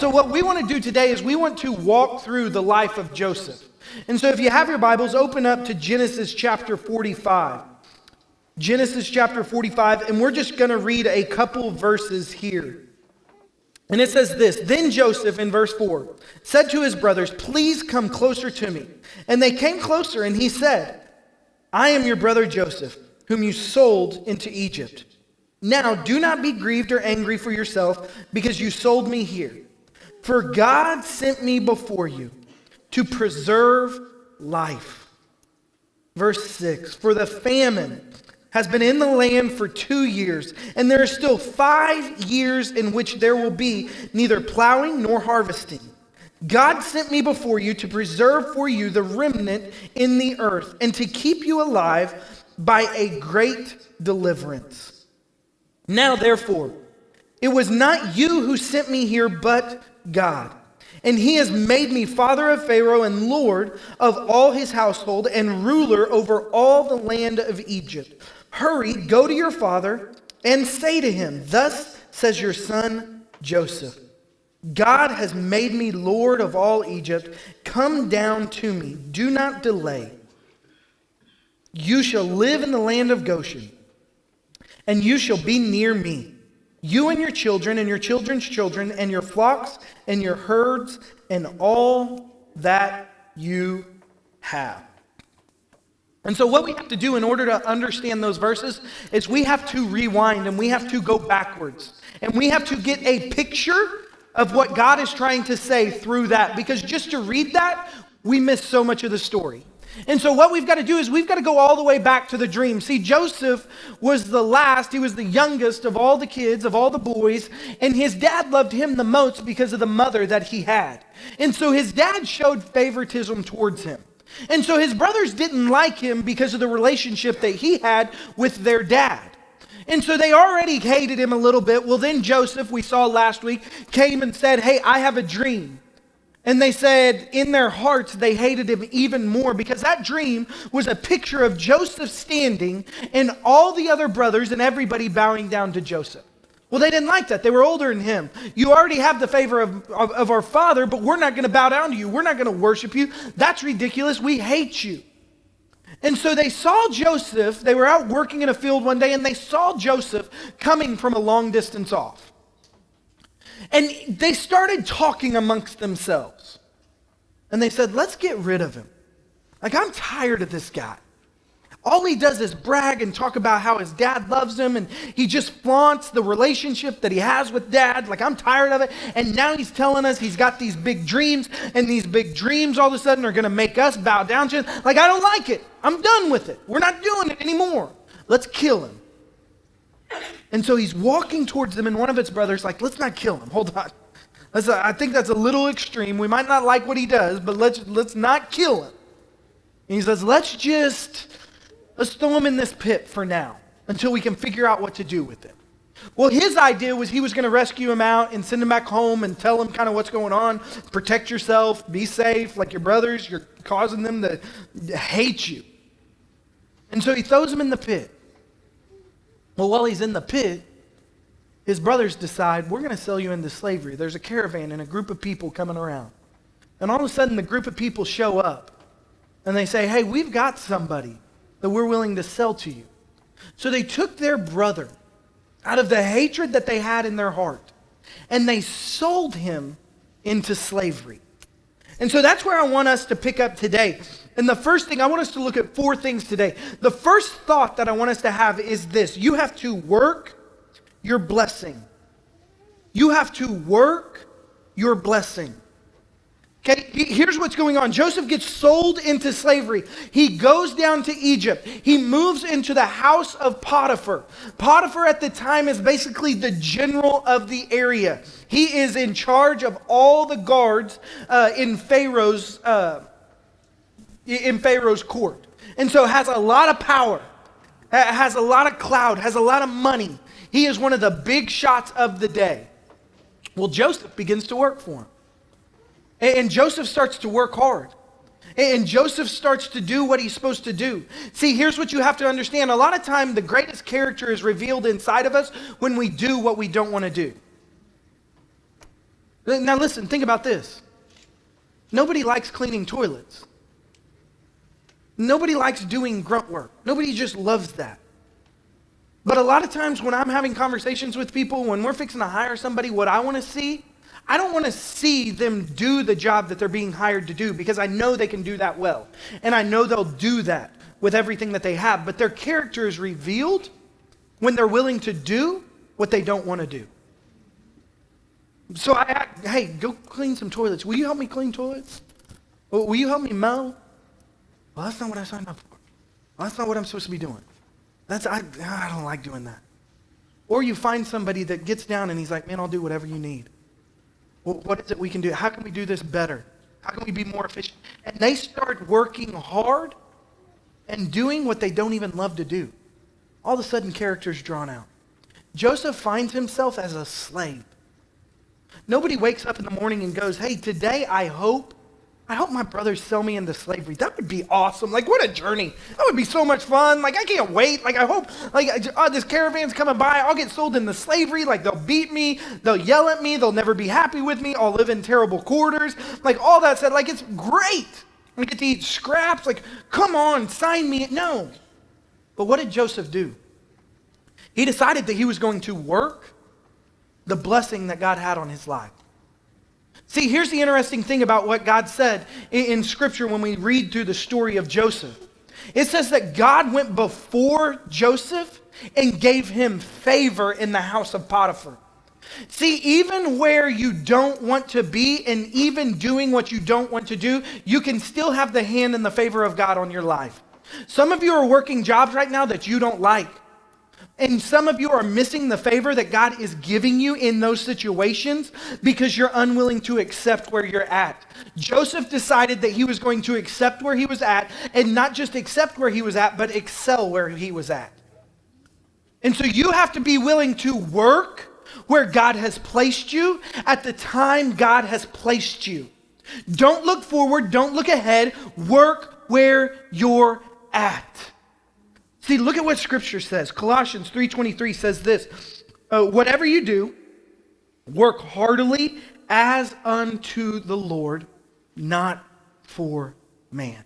so what we want to do today is we want to walk through the life of Joseph. And so if you have your Bibles, open up to Genesis chapter 45. Genesis chapter 45, and we're just going to read a couple verses here. And it says this: Then Joseph, in verse 4, said to his brothers, "Please come closer to me." And they came closer, and he said, "I am your brother Joseph, whom you sold into Egypt. Now do not be grieved or angry for yourself, because you sold me here. For God sent me before you to preserve life." Verse 6, "For the famine has been in the land for 2 years, and there are still 5 years in which there will be neither plowing nor harvesting. God sent me before you to preserve for you the remnant in the earth, and to keep you alive by a great deliverance. Now therefore, it was not you who sent me here, but God. And he has made me father of Pharaoh and lord of all his household and ruler over all the land of Egypt. Hurry, go to your father and say to him, 'Thus says your son Joseph, God has made me lord of all Egypt. Come down to me. Do not delay. You shall live in the land of Goshen, and you shall be near me, you and your children and your children's children and your flocks and your herds and all that you have.'" And so what we have to do in order to understand those verses is we have to rewind and we have to go backwards. And we have to get a picture of what God is trying to say through that. Because just to read that, we miss so much of the story. And so what we've got to do is we've got to go all the way back to the dream. See, Joseph was the last, he was the youngest of all the kids, of all the boys, and his dad loved him the most because of the mother that he had. And so his dad showed favoritism towards him. And so his brothers didn't like him because of the relationship that he had with their dad. And so they already hated him a little bit. Well, then Joseph, we saw last week, came and said, "Hey, I have a dream." And they said in their hearts they hated him even more because that dream was a picture of Joseph standing and all the other brothers and everybody bowing down to Joseph. Well, they didn't like that. They were older than him. "You already have the favor of our father, but we're not going to bow down to you. We're not going to worship you. That's ridiculous. We hate you." And so they saw Joseph. They were out working in a field one day, and they saw Joseph coming from a long distance off. And they started talking amongst themselves. And they said, "Let's get rid of him. Like, I'm tired of this guy. All he does is brag and talk about how his dad loves him, and he just flaunts the relationship that he has with dad. Like, I'm tired of it. And now he's telling us he's got these big dreams, and these big dreams all of a sudden are going to make us bow down to him. Like, I don't like it. I'm done with it. We're not doing it anymore. Let's kill him." And so he's walking towards them, and one of his brothers like, "Let's not kill him. Hold on. I think that's a little extreme. We might not like what he does, but let's not kill him." And he says, let's throw him in this pit for now until we can figure out what to do with him." Well, his idea was he was going to rescue him out and send him back home and tell him kind of what's going on. Protect yourself, be safe, like your brothers, you're causing them to hate you. And so he throws him in the pit. Well, while he's in the pit, his brothers decide, "We're going to sell you into slavery. There's a caravan and a group of people coming around." And all of a sudden, the group of people show up and they say, "Hey, we've got somebody that we're willing to sell to you." So they took their brother out of the hatred that they had in their heart, and they sold him into slavery. And so that's where I want us to pick up today. And the first thing, I want us to look at 4 things today. The first thought that I want us to have is this: you have to work your blessing. You have to work your blessing. Okay, here's what's going on. Joseph gets sold into slavery. He goes down to Egypt. He moves into the house of Potiphar. Potiphar at the time is basically the general of the area. He is in charge of all the guards in Pharaoh's court. And so has a lot of power, has a lot of clout, has a lot of money. He is one of the big shots of the day. Well, Joseph begins to work for him. And Joseph starts to work hard. And Joseph starts to do what he's supposed to do. See, here's what you have to understand. A lot of time, the greatest character is revealed inside of us when we do what we don't want to do. Now listen, think about this. Nobody likes cleaning toilets. Nobody likes doing grunt work. Nobody just loves that. But a lot of times when I'm having conversations with people, when we're fixing to hire somebody, what I want to see, I don't want to see them do the job that they're being hired to do, because I know they can do that well. And I know they'll do that with everything that they have. But their character is revealed when they're willing to do what they don't want to do. So I ask, hey, go clean some toilets. Will you help me clean toilets? Will you help me mow? Well, that's not what I signed up for. Well, that's not what I'm supposed to be doing. I don't like doing that. Or you find somebody that gets down and he's like, man, I'll do whatever you need. Well, what is it we can do? How can we do this better? How can we be more efficient? And they start working hard and doing what they don't even love to do. All of a sudden, character's drawn out. Joesph finds himself as a slave. Nobody wakes up in the morning and goes, hey, today I hope my brothers sell me into slavery. That would be awesome. Like, what a journey. That would be so much fun. Like, I can't wait. Like, I hope, this caravan's coming by. I'll get sold into slavery. Like, they'll beat me. They'll yell at me. They'll never be happy with me. I'll live in terrible quarters. Like, all that said, like, it's great. I get to eat scraps. Like, come on, sign me. No. But what did Joesph do? He decided that he was going to work the blessing that God had on his life. See, here's the interesting thing about what God said in Scripture when we read through the story of Joesph. It says that God went before Joesph and gave him favor in the house of Potiphar. See, even where you don't want to be and even doing what you don't want to do, you can still have the hand and the favor of God on your life. Some of you are working jobs right now that you don't like. And some of you are missing the favor that God is giving you in those situations because you're unwilling to accept where you're at. Joesph decided that he was going to accept where he was at, and not just accept where he was at, but excel where he was at. And so you have to be willing to work where God has placed you at the time God has placed you. Don't look forward, don't look ahead, work where you're at. See, look at what Scripture says. Colossians 3:23 says this, whatever you do, work heartily as unto the Lord, not for man.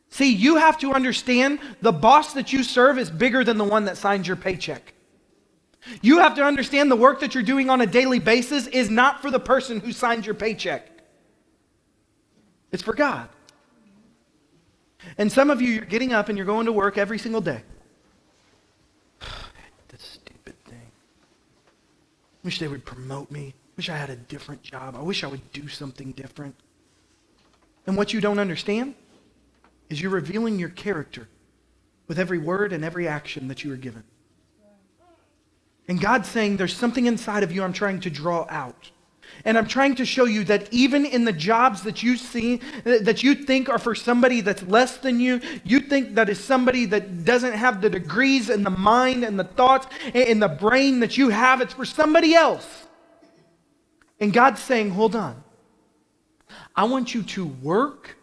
See, you have to understand the boss that you serve is bigger than the one that signs your paycheck. You have to understand the work that you're doing on a daily basis is not for the person who signs your paycheck. It's for God. And some of you, you're getting up and you're going to work every single day. This stupid thing. Wish they would promote me. Wish I had a different job. I wish I would do something different. And what you don't understand is you're revealing your character with every word and every action that you are given. And God's saying there's something inside of you I'm trying to draw out. And I'm trying to show you that even in the jobs that you see, that you think are for somebody that's less than you, you think that is somebody that doesn't have the degrees and the mind and the thoughts and the brain that you have, it's for somebody else. And God's saying, hold on. I want you to work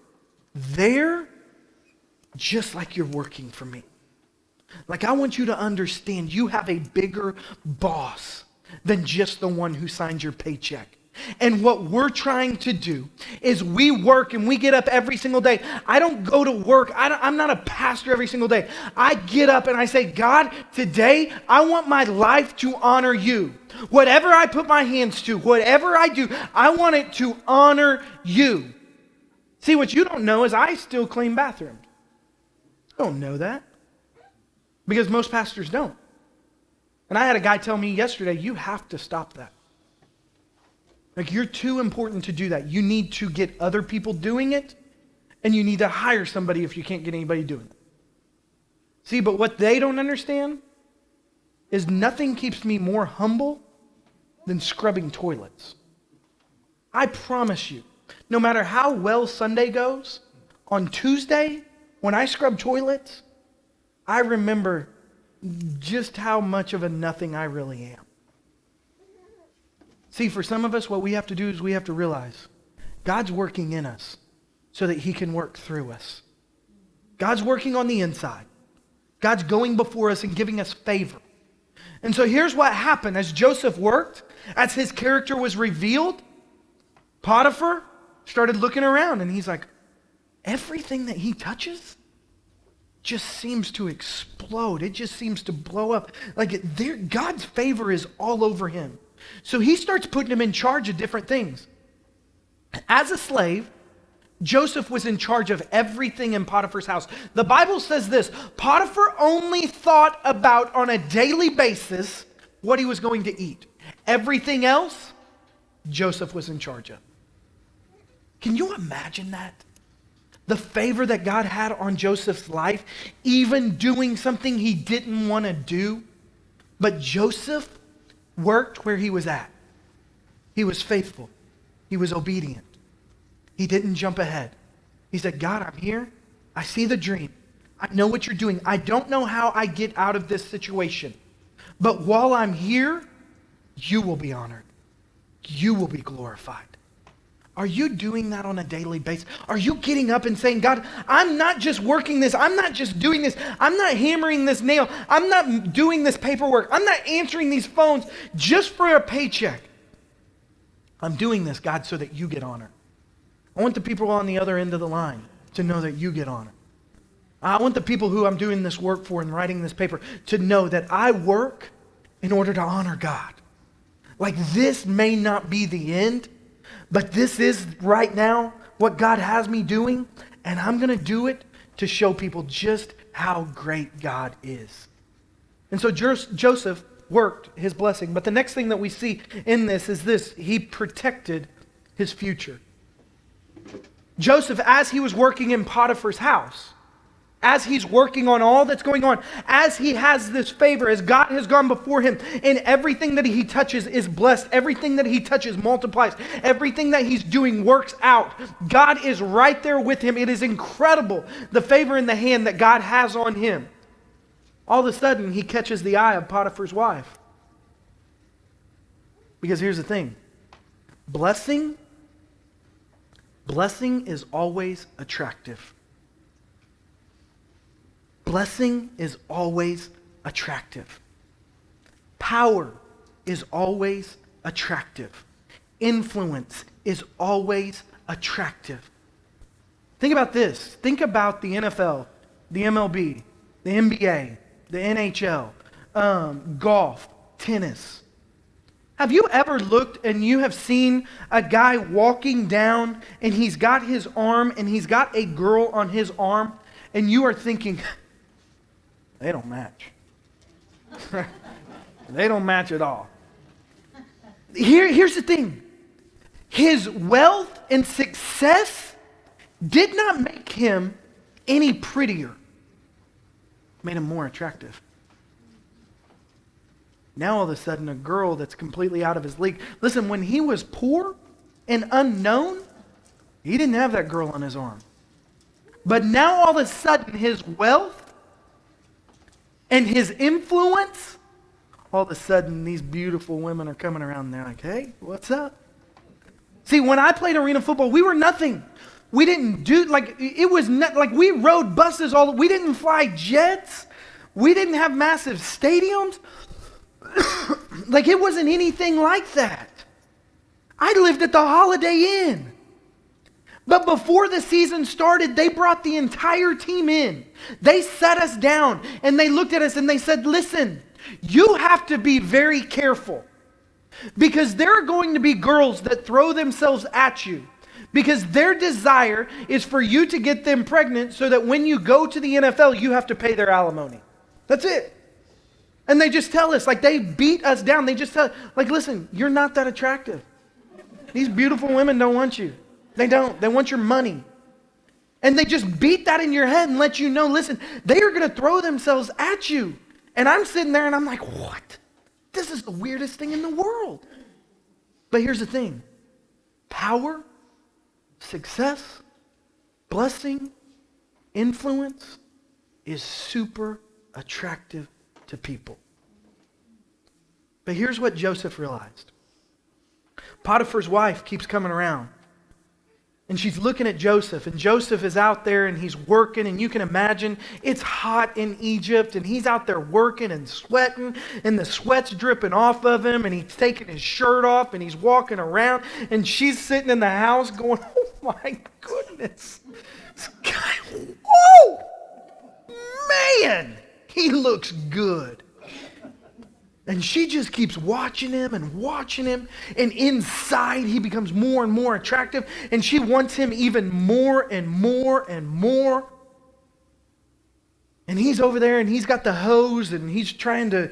there just like you're working for me. Like, I want you to understand you have a bigger boss than just the one who signs your paycheck. And what we're trying to do is we work and we get up every single day. I don't go to work. I'm not a pastor every single day. I get up and I say, God, today I want my life to honor you. Whatever I put my hands to, whatever I do, I want it to honor you. See, what you don't know is I still clean bathrooms. I don't know that because most pastors don't. And I had a guy tell me yesterday, you have to stop that. Like, you're too important to do that. You need to get other people doing it, and you need to hire somebody if you can't get anybody doing it. See, but what they don't understand is nothing keeps me more humble than scrubbing toilets. I promise you, no matter how well Sunday goes, on Tuesday, when I scrub toilets, I remember just how much of a nothing I really am. See, for some of us, what we have to do is we have to realize God's working in us so that he can work through us. God's working on the inside. God's going before us and giving us favor. And so here's what happened. As Joseph worked, as his character was revealed, Potiphar started looking around and he's like, everything that he touches just seems to explode. It just seems to blow up. God's favor is all over him. So he starts putting him in charge of different things. As a slave, Joseph was in charge of everything in Potiphar's house. The Bible says this: Potiphar only thought about on a daily basis what he was going to eat. Everything else, Joseph was in charge of. Can you imagine that? The favor that God had on Joseph's life, even doing something he didn't want to do. But Joseph worked where he was at. He was faithful. He was obedient. He didn't jump ahead. He said, God, I'm here. I see the dream. I know what you're doing. I don't know how I get out of this situation. But while I'm here, you will be honored. You will be glorified. Are you doing that on a daily basis? Are you getting up and saying, God, I'm not just working this. I'm not just doing this. I'm not hammering this nail. I'm not doing this paperwork. I'm not answering these phones just for a paycheck. I'm doing this, God, so that you get honored. I want the people on the other end of the line to know that you get honored. I want the people who I'm doing this work for and writing this paper to know that I work in order to honor God. Like, this may not be the end, but this is right now what God has me doing, and I'm going to do it to show people just how great God is. And so Joseph worked his blessing. But the next thing that we see in this is this: he protected his future. Joseph, as he was working in Potiphar's house, as he's working on all that's going on, as he has this favor, as God has gone before him, and everything that he touches is blessed, everything that he touches multiplies, everything that he's doing works out. God is right there with him. It is incredible, the favor in the hand that God has on him. All of a sudden, he catches the eye of Potiphar's wife. Because here's the thing: blessing is always attractive. Blessing is always attractive. Power is always attractive. Influence is always attractive. Think about this. Think about the NFL, the MLB, the NBA, the NHL, golf, tennis. Have you ever looked and you have seen a guy walking down and he's got his arm and he's got a girl on his arm, and you are thinking, they don't match. They don't match at all. Here's the thing. His wealth and success did not make him any prettier. It made him more attractive. Now all of a sudden, a girl that's completely out of his league. Listen, when he was poor and unknown, he didn't have that girl on his arm. But now all of a sudden, his wealth and his influence, all of a sudden these beautiful women are coming around and they're like, hey, what's up? See, when I played arena football, we were nothing. We didn't do, we rode buses we didn't fly jets. We didn't have massive stadiums. It wasn't anything like that. I lived at the Holiday Inn. But before the season started, they brought the entire team in. They sat us down and they looked at us and they said, listen, you have to be very careful, because there are going to be girls that throw themselves at you because their desire is for you to get them pregnant so that when you go to the NFL, you have to pay their alimony. That's it. And they just tell us, they beat us down. They just tell, listen, you're not that attractive. These beautiful women don't want you. They don't. They want your money. And they just beat that in your head and let you know, listen, they are going to throw themselves at you. And I'm sitting there and I'm like, what? This is the weirdest thing in the world. But here's the thing. Power, success, blessing, influence is super attractive to people. But here's what Joseph realized. Potiphar's wife keeps coming around. And she's looking at Joesph, and Joesph is out there and he's working, and you can imagine it's hot in Egypt, and he's out there working and sweating, and the sweat's dripping off of him, and he's taking his shirt off, and he's walking around, and she's sitting in the house going, oh my goodness, this guy, oh man, he looks good. And she just keeps watching him, and inside he becomes more and more attractive, and she wants him even more and more and more. And he's over there, and he's got the hose, and he's trying to,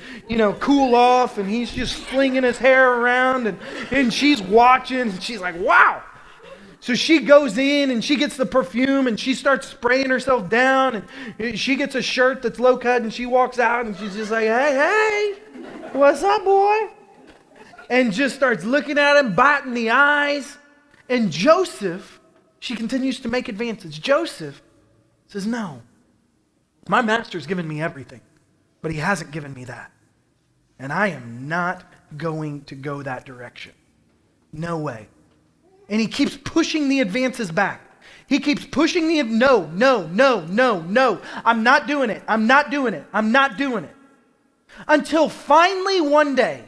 cool off, and he's just flinging his hair around, and she's watching, and she's like, wow. So she goes in, and she gets the perfume, and she starts spraying herself down, and she gets a shirt that's low cut, and she walks out, and she's just like, hey, what's up, boy? And just starts looking at him, biting the eyes. And Joesph, she continues to make advances. Joesph says, no, my master's given me everything, but he hasn't given me that. And I am not going to go that direction. No way. And he keeps pushing the advances back. He keeps pushing no. I'm not doing it. Until finally one day,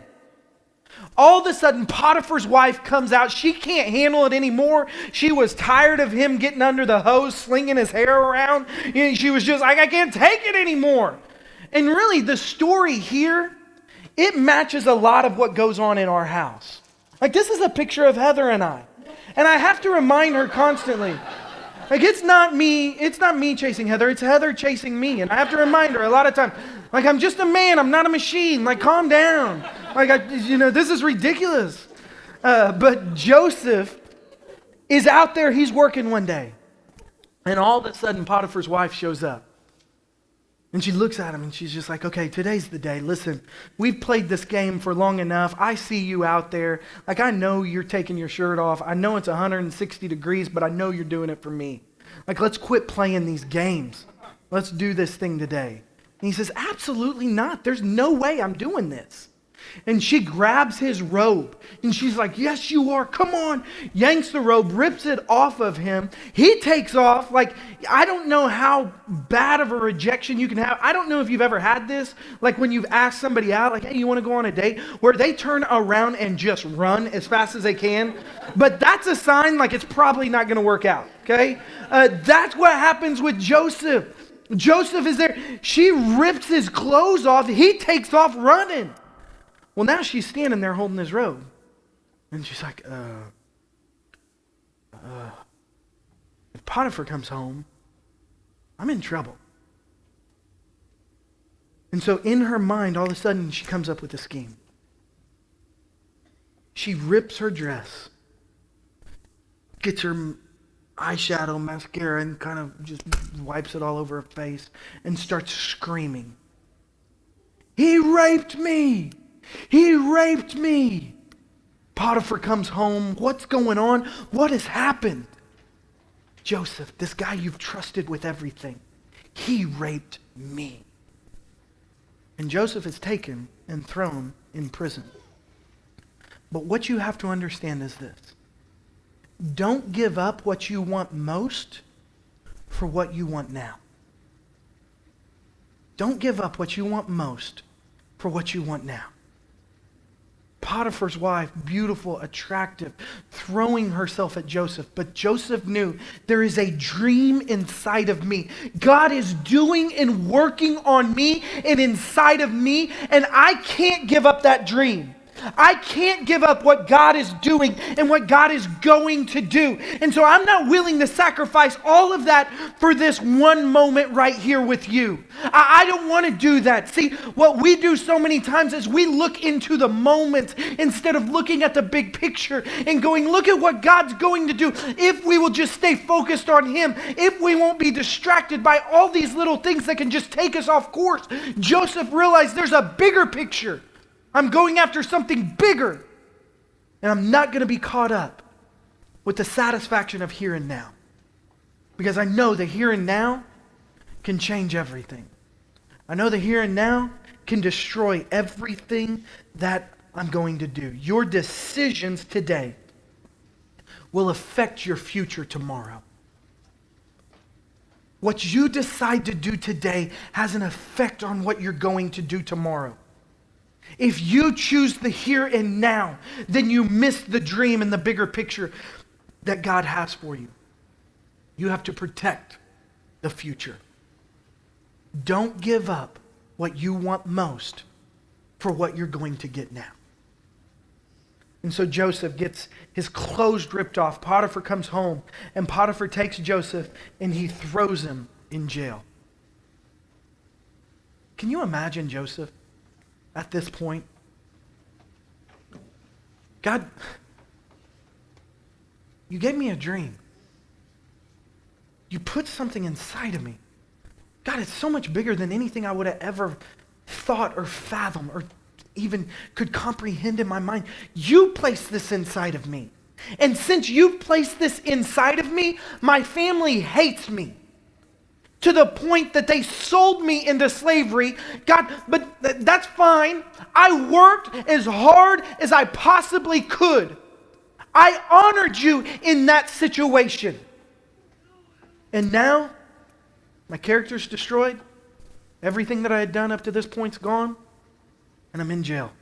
all of a sudden Potiphar's wife comes out. She can't handle it anymore. She was tired of him getting under the hose, slinging his hair around. She was just like, I can't take it anymore. And really, the story here, it matches a lot of what goes on in our house. Like, this is a picture of Heather and I. And I have to remind her constantly. Like, it's not me chasing Heather, it's Heather chasing me. And I have to remind her a lot of times, like, I'm just a man, I'm not a machine. Like, calm down. Like, this is ridiculous. But Joesph is out there, he's working one day. And all of a sudden, Potiphar's wife shows up. And she looks at him and she's just like, okay, today's the day. Listen, we've played this game for long enough. I see you out there. Like, I know you're taking your shirt off. I know it's 160 degrees, but I know you're doing it for me. Like, let's quit playing these games. Let's do this thing today. And he says, absolutely not. There's no way I'm doing this. And she grabs his robe and she's like, yes, you are. Come on. Yanks the robe, rips it off of him. He takes off. Like, I don't know how bad of a rejection you can have. I don't know if you've ever had this. Like, when you've asked somebody out, like, hey, you want to go on a date? Where they turn around and just run as fast as they can. But that's a sign like it's probably not going to work out. Okay. That's what happens with Joesph. Joesph is there. She rips his clothes off. He takes off running. Well, now she's standing there holding his robe. And she's like, if Potiphar comes home, I'm in trouble. And so in her mind, all of a sudden, she comes up with a scheme. She rips her dress, gets her eyeshadow, mascara, and kind of just wipes it all over her face and starts screaming, he raped me! He raped me! Potiphar comes home. What's going on? What has happened? Joesph, this guy you've trusted with everything, he raped me. And Joesph is taken and thrown in prison. But what you have to understand is this. Don't give up what you want most for what you want now. Don't give up what you want most for what you want now. Potiphar's wife, beautiful, attractive, throwing herself at Joesph. But Joesph knew there is a dream inside of me. God is doing and working on me and inside of me, and I can't give up that dream. I can't give up what God is doing and what God is going to do. And so I'm not willing to sacrifice all of that for this one moment right here with you. I don't want to do that. See, what we do so many times is we look into the moment instead of looking at the big picture and going, look at what God's going to do if we will just stay focused on Him, if we won't be distracted by all these little things that can just take us off course. Joesph realized there's a bigger picture. I'm going after something bigger. And I'm not going to be caught up with the satisfaction of here and now. Because I know the here and now can change everything. I know the here and now can destroy everything that I'm going to do. Your decisions today will affect your future tomorrow. What you decide to do today has an effect on what you're going to do tomorrow. If you choose the here and now, then you miss the dream and the bigger picture that God has for you. You have to protect the future. Don't give up what you want most for what you're going to get now. And so Joesph gets his clothes ripped off. Potiphar comes home, and Potiphar takes Joesph and he throws him in jail. Can you imagine Joesph at this point? God, you gave me a dream. You put something inside of me. God, it's so much bigger than anything I would have ever thought or fathomed or even could comprehend in my mind. You placed this inside of me. And since you've placed this inside of me, my family hates me to the point that they sold me into slavery. God, but that's fine. I worked as hard as I possibly could. I honored you in that situation. And now, my character's destroyed. Everything that I had done up to this point's gone. And I'm in jail.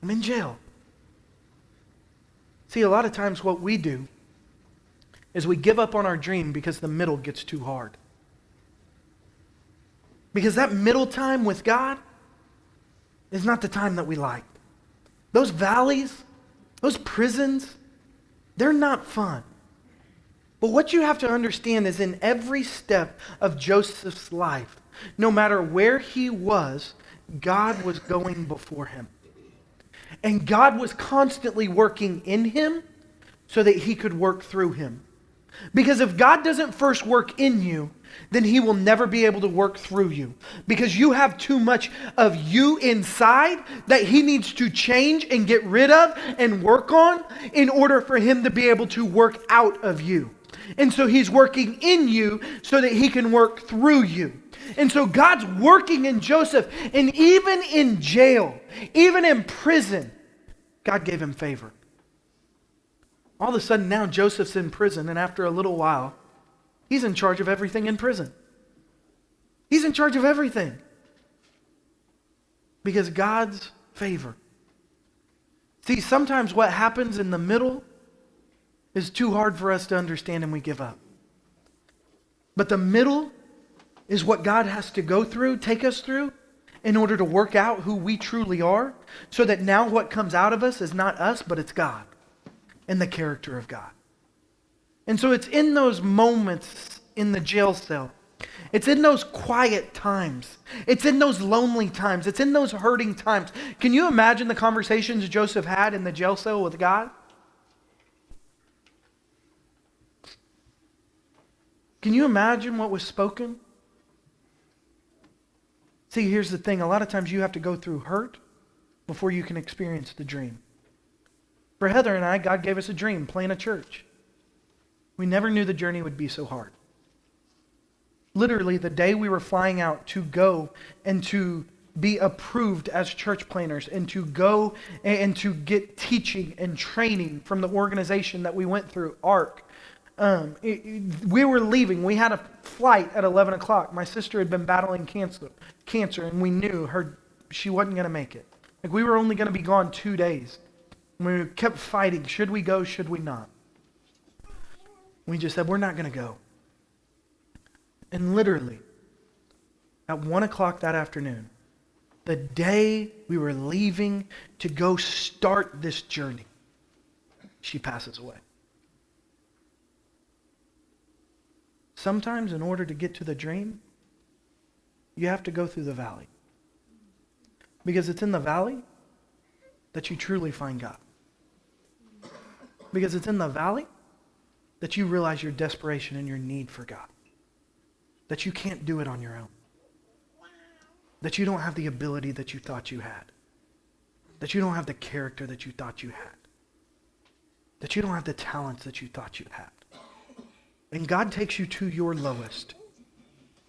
I'm in jail. See, a lot of times what we do is we give up on our dream because the middle gets too hard. Because that middle time with God is not the time that we like. Those valleys, those prisons, they're not fun. But what you have to understand is in every step of Joseph's life, no matter where he was, God was going before him. And God was constantly working in him so that he could work through him. Because if God doesn't first work in you, then he will never be able to work through you. Because you have too much of you inside that he needs to change and get rid of and work on in order for him to be able to work out of you. And so he's working in you so that he can work through you. And so God's working in Joesph, and even in jail, even in prison, God gave him favor. All of a sudden now Joseph's in prison, and after a little while, he's in charge of everything in prison. He's in charge of everything. Because God's favor. See, sometimes what happens in the middle is too hard for us to understand and we give up. But the middle is what God has to go through, take us through, in order to work out who we truly are, so that now what comes out of us is not us, but it's God and the character of God. And so it's in those moments in the jail cell, it's in those quiet times, it's in those lonely times, it's in those hurting times. Can you imagine the conversations Joesph had in the jail cell with God? Can you imagine what was spoken? See, here's the thing. A lot of times you have to go through hurt before you can experience the dream. For Heather and I, God gave us a dream, plant a church. We never knew the journey would be so hard. Literally, the day we were flying out to go and to be approved as church planners and to go and to get teaching and training from the organization that we went through, ARC, we were leaving. We had a flight at 11 o'clock. My sister had been battling cancer, and we knew she wasn't going to make it. Like, we were only going to be gone 2 days. And we kept fighting. Should we go? Should we not? We just said, we're not going to go. And literally, at 1 o'clock that afternoon, the day we were leaving to go start this journey, she passes away. Sometimes in order to get to the dream, you have to go through the valley. Because it's in the valley that you truly find God. Because it's in the valley that you realize your desperation and your need for God. That you can't do it on your own. That you don't have the ability that you thought you had. That you don't have the character that you thought you had. That you don't have the talents that you thought you had. And God takes you to your lowest,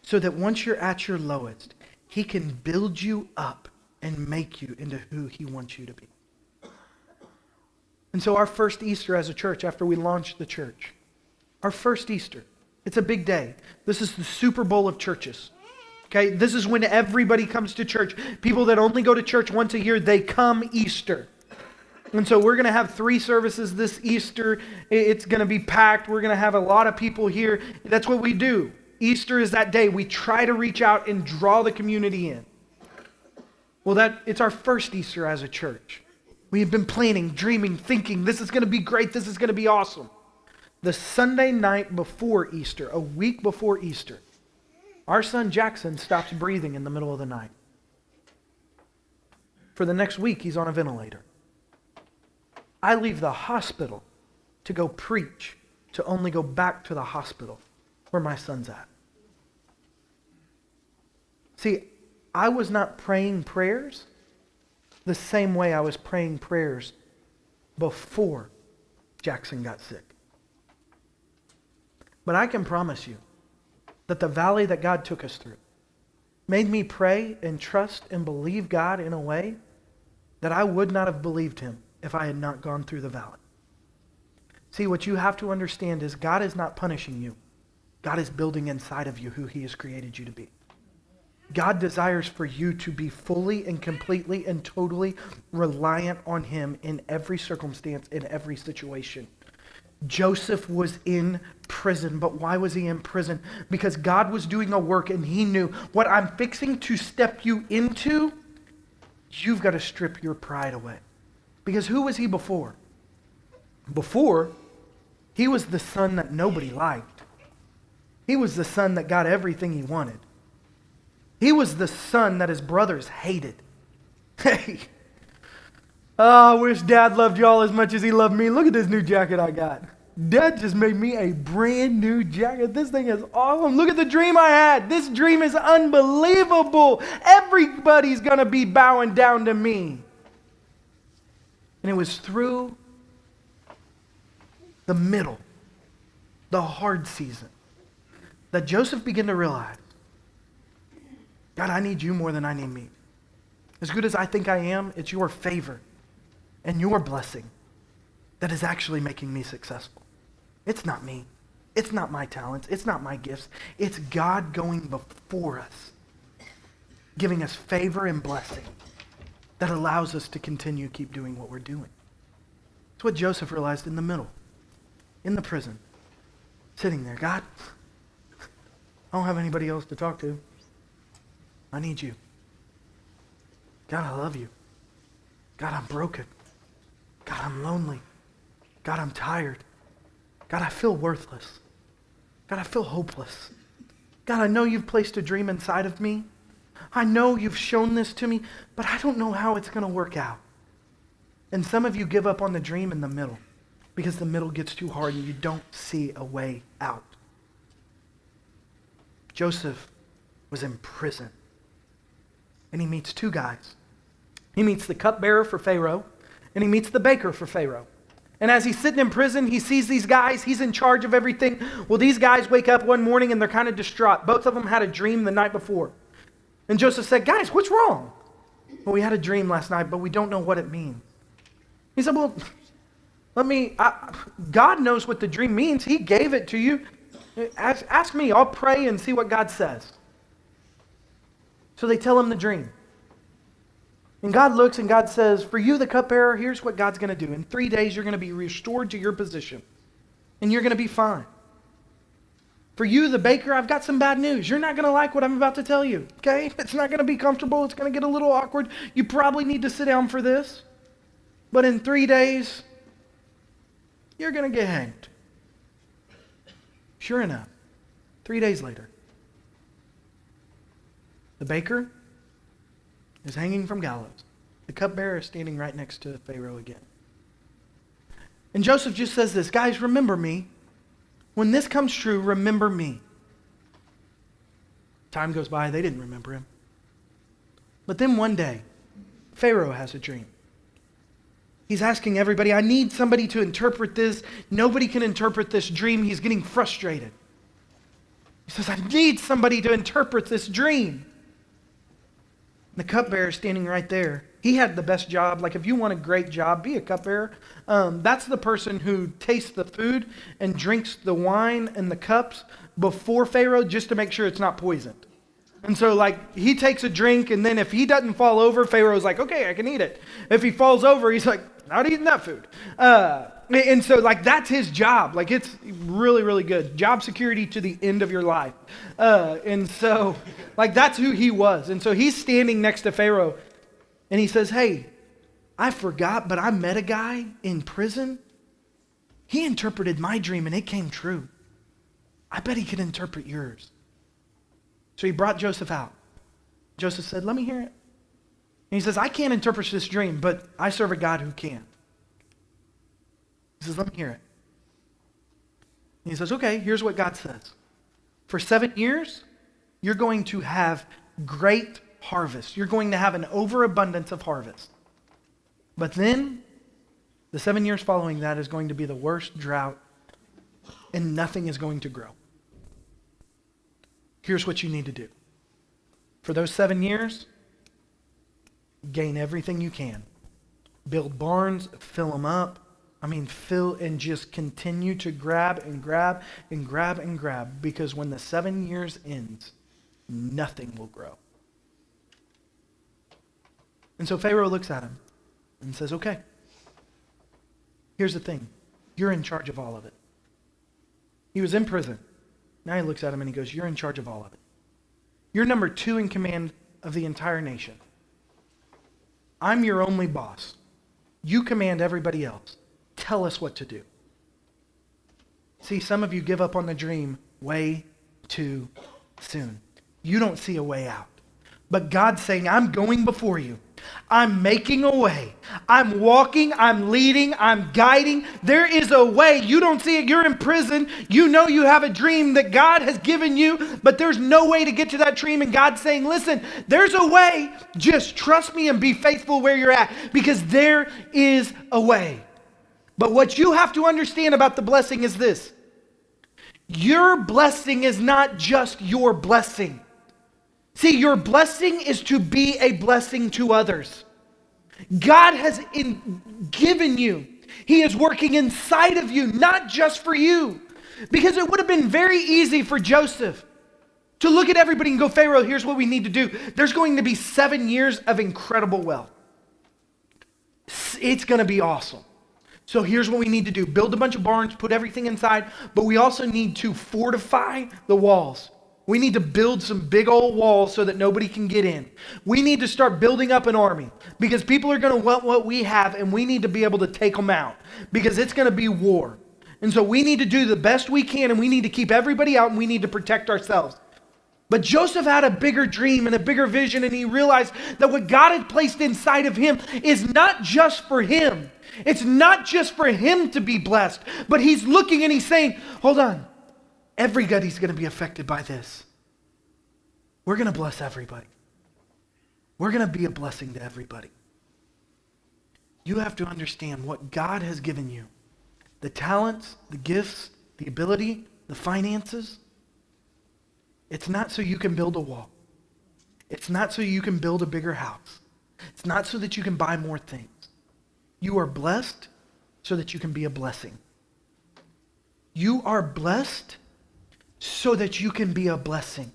so that once you're at your lowest, he can build you up and make you into who he wants you to be. And so our first Easter as a church, after we launched the church, our first Easter, it's a big day. This is the Super Bowl of churches. Okay, this is when everybody comes to church. People that only go to church once a year, they come Easter. And so we're going to have 3 services this Easter. It's going to be packed. We're going to have a lot of people here. That's what we do. Easter is that day. We try to reach out and draw the community in. Well, it's our first Easter as a church. We have been planning, dreaming, thinking, this is going to be great. This is going to be awesome. The Sunday night before Easter, a week before Easter, our son Jackson stops breathing in the middle of the night. For the next week, he's on a ventilator. I leave the hospital to go preach, to only go back to the hospital where my son's at. See, I was not praying prayers the same way I was praying prayers before Jackson got sick. But I can promise you that the valley that God took us through made me pray and trust and believe God in a way that I would not have believed him if I had not gone through the valley. See, what you have to understand is God is not punishing you. God is building inside of you who he has created you to be. God desires for you to be fully and completely and totally reliant on him in every circumstance, in every situation. Joesph was in prison, but why was he in prison? Because God was doing a work and he knew what I'm fixing to step you into, you've got to strip your pride away. Because who was he before? Before, he was the son that nobody liked. He was the son that got everything he wanted. He was the son that his brothers hated. Hey, oh, I wish Dad loved y'all as much as he loved me. Look at this new jacket I got. Dad just made me a brand new jacket. This thing is awesome. Look at the dream I had. This dream is unbelievable. Everybody's going to be bowing down to me. And it was through the middle, the hard season, that Joesph began to realize, God, I need you more than I need me. As good as I think I am, it's your favor and your blessing that is actually making me successful. It's not me. It's not my talents. It's not my gifts. It's God going before us, giving us favor and blessing that allows us to continue keep doing what we're doing. It's what Joesph realized in the middle, in the prison, sitting there. God, I don't have anybody else to talk to. I need you. God, I love you. God, I'm broken. God, I'm lonely. God, I'm tired. God, I feel worthless. God, I feel hopeless. God, I know you've placed a dream inside of me. I know you've shown this to me, but I don't know how it's going to work out. And some of you give up on the dream in the middle because the middle gets too hard and you don't see a way out. Joesph was in prison. And he meets 2 guys. He meets the cupbearer for Pharaoh, and he meets the baker for Pharaoh. And as he's sitting in prison, he sees these guys. He's in charge of everything. Well, these guys wake up one morning, and they're kind of distraught. Both of them had a dream the night before. And Joesph said, guys, what's wrong? Well, we had a dream last night, but we don't know what it means. He said, well, God knows what the dream means. He gave it to you. Ask me. I'll pray and see what God says. So they tell him the dream. And God looks and God says, for you, the cupbearer, here's what God's going to do. In 3 days, you're going to be restored to your position. And you're going to be fine. For you, the baker, I've got some bad news. You're not going to like what I'm about to tell you. Okay? It's not going to be comfortable. It's going to get a little awkward. You probably need to sit down for this. But in 3 days, you're going to get hanged. Sure enough, 3 days later, the baker is hanging from gallows. The cupbearer is standing right next to Pharaoh again. And Joesph just says this, guys, remember me. When this comes true, remember me. Time goes by, they didn't remember him. But then one day, Pharaoh has a dream. He's asking everybody, I need somebody to interpret this. Nobody can interpret this dream. He's getting frustrated. He says, I need somebody to interpret this dream. The cupbearer standing right there. He had the best job. Like if you want a great job, be a cupbearer. That's the person who tastes the food and drinks the wine and the cups before Pharaoh just to make sure it's not poisoned. And so like he takes a drink, and then if he doesn't fall over, Pharaoh's like, okay, I can eat it. If he falls over, he's like, not eating that food. And so like that's his job. Like it's really, really good. Job security to the end of your life. And so like that's who he was. And so he's standing next to Pharaoh and he says, hey, I forgot, but I met a guy in prison. He interpreted my dream and it came true. I bet he could interpret yours. So he brought Joesph out. Joesph said, let me hear it. And he says, I can't interpret this dream, but I serve a God who can. He says, let me hear it. And he says, okay, here's what God says. For 7 years, you're going to have great harvest. You're going to have an overabundance of harvest. But then, the 7 years following that is going to be the worst drought, and nothing is going to grow. Here's what you need to do. For those 7 years, gain everything you can. Build barns, fill them up. Fill and just continue to grab and grab and grab and grab, because when the 7 years ends, nothing will grow. And so Pharaoh looks at him and says, okay, here's the thing. You're in charge of all of it. He was in prison. Now he looks at him and he goes, you're in charge of all of it. You're number 2 in command of the entire nation. I'm your only boss. You command everybody else. Tell us what to do. See, some of you give up on the dream way too soon. You don't see a way out. But God's saying, I'm going before you. I'm making a way. I'm walking, I'm leading, I'm guiding. There is a way. You don't see it. You're in prison. You know you have a dream that God has given you, but there's no way to get to that dream. And God's saying, listen, there's a way. Just trust me and be faithful where you're at, because there is a way. But what you have to understand about the blessing is this. Your blessing is not just your blessing. See, your blessing is to be a blessing to others. God has given you. He is working inside of you, not just for you. Because it would have been very easy for Joesph to look at everybody and go, Pharaoh, here's what we need to do. There's going to be 7 years of incredible wealth. It's going to be awesome. So here's what we need to do. Build a bunch of barns, put everything inside, but we also need to fortify the walls. We need to build some big old walls so that nobody can get in. We need to start building up an army, because people are going to want what we have, and we need to be able to take them out, because it's going to be war. And so we need to do the best we can, and we need to keep everybody out, and we need to protect ourselves. But Joesph had a bigger dream and a bigger vision, and he realized that what God had placed inside of him is not just for him. It's not just for him to be blessed, but he's looking and he's saying, hold on, everybody's going to be affected by this. We're going to bless everybody. We're going to be a blessing to everybody. You have to understand what God has given you. The talents, the gifts, the ability, the finances. It's not so you can build a wall. It's not so you can build a bigger house. It's not so that you can buy more things. You are blessed so that you can be a blessing. You are blessed so that you can be a blessing.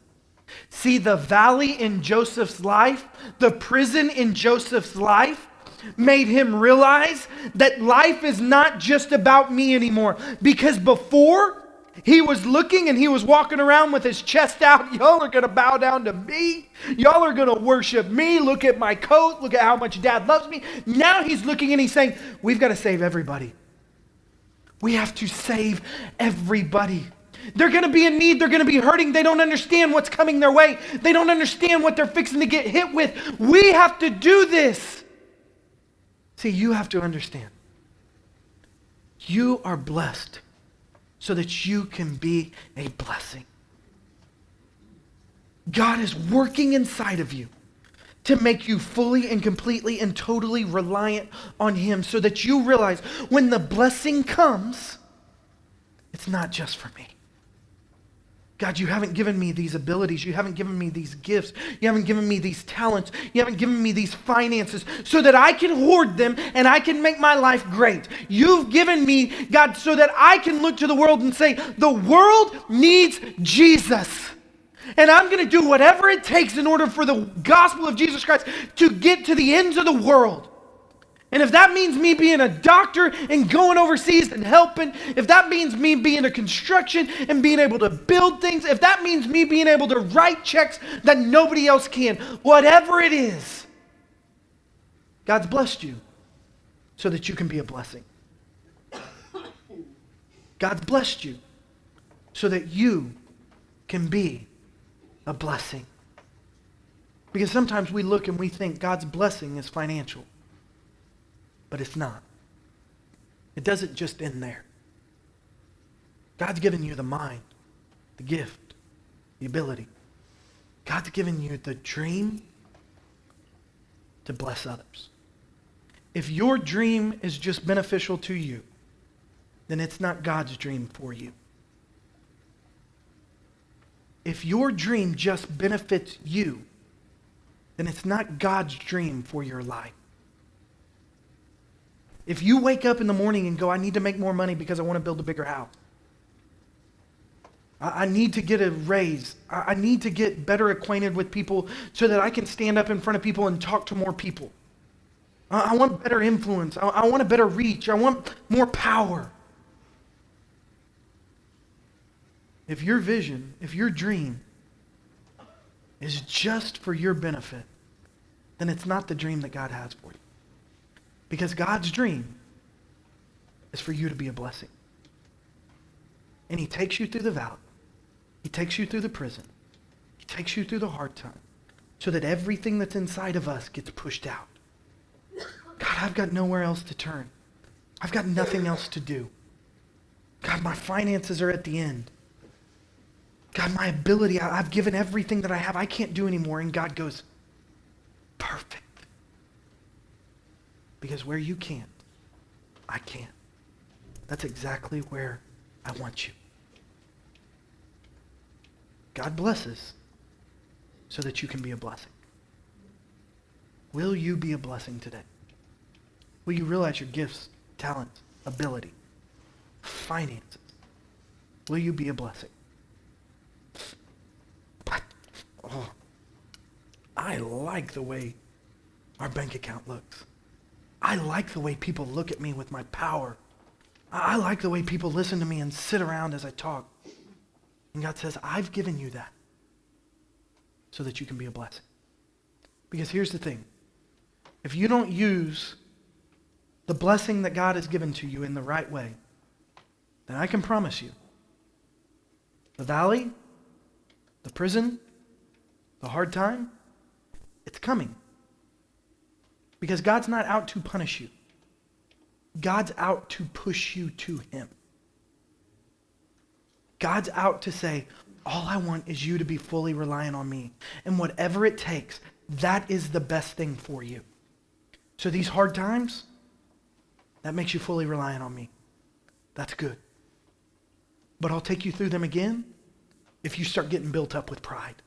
See, the valley in Joseph's life, the prison in Joseph's life, made him realize that life is not just about me anymore. Because before, he was looking and he was walking around with his chest out. Y'all are going to bow down to me. Y'all are going to worship me. Look at my coat. Look at how much Dad loves me. Now he's looking and he's saying, we've got to save everybody. We have to save everybody. They're going to be in need. They're going to be hurting. They don't understand what's coming their way. They don't understand what they're fixing to get hit with. We have to do this. See, you have to understand. You are blessed so that you can be a blessing. God is working inside of you to make you fully and completely and totally reliant on Him, so that you realize when the blessing comes, it's not just for me. God, you haven't given me these abilities. You haven't given me these gifts. You haven't given me these talents. You haven't given me these finances so that I can hoard them and I can make my life great. You've given me, God, so that I can look to the world and say, the world needs Jesus. And I'm going to do whatever it takes in order for the gospel of Jesus Christ to get to the ends of the world. And if that means me being a doctor and going overseas and helping, if that means me being a construction and being able to build things, if that means me being able to write checks that nobody else can, whatever it is, God's blessed you so that you can be a blessing. God's blessed you so that you can be a blessing. Because sometimes we look and we think God's blessing is financial. But it's not. It doesn't just end there. God's given you the mind, the gift, the ability. God's given you the dream to bless others. If your dream is just beneficial to you, then it's not God's dream for you. If your dream just benefits you, then it's not God's dream for your life. If you wake up in the morning and go, I need to make more money because I want to build a bigger house. I need to get a raise. I need to get better acquainted with people so that I can stand up in front of people and talk to more people. I want better influence. I want a better reach. I want more power. If your vision, if your dream is just for your benefit, then it's not the dream that God has for you. Because God's dream is for you to be a blessing. And He takes you through the valley. He takes you through the prison. He takes you through the hard time so that everything that's inside of us gets pushed out. God, I've got nowhere else to turn. I've got nothing else to do. God, my finances are at the end. God, my ability, I've given everything that I have. I can't do anymore. And God goes, perfect. Because where you can't, I can. That's exactly where I want you. God blesses so that you can be a blessing. Will you be a blessing today? Will you realize your gifts, talents, ability, finances? Will you be a blessing? But, I like the way our bank account looks. I like the way people look at me with my power. I like the way people listen to me and sit around as I talk. And God says, I've given you that so that you can be a blessing. Because here's the thing. If you don't use the blessing that God has given to you in the right way, then I can promise you, the valley, the prison, the hard time, it's coming. Because God's not out to punish you. God's out to push you to Him. God's out to say, all I want is you to be fully reliant on me. And whatever it takes, that is the best thing for you. So these hard times, that makes you fully reliant on me. That's good. But I'll take you through them again if you start getting built up with pride.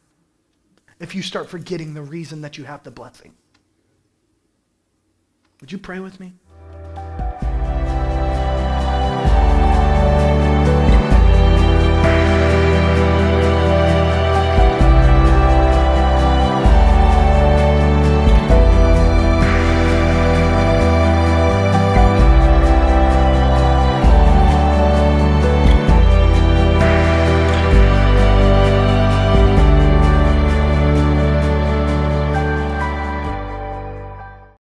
If you start forgetting the reason that you have the blessing. Would you pray with me?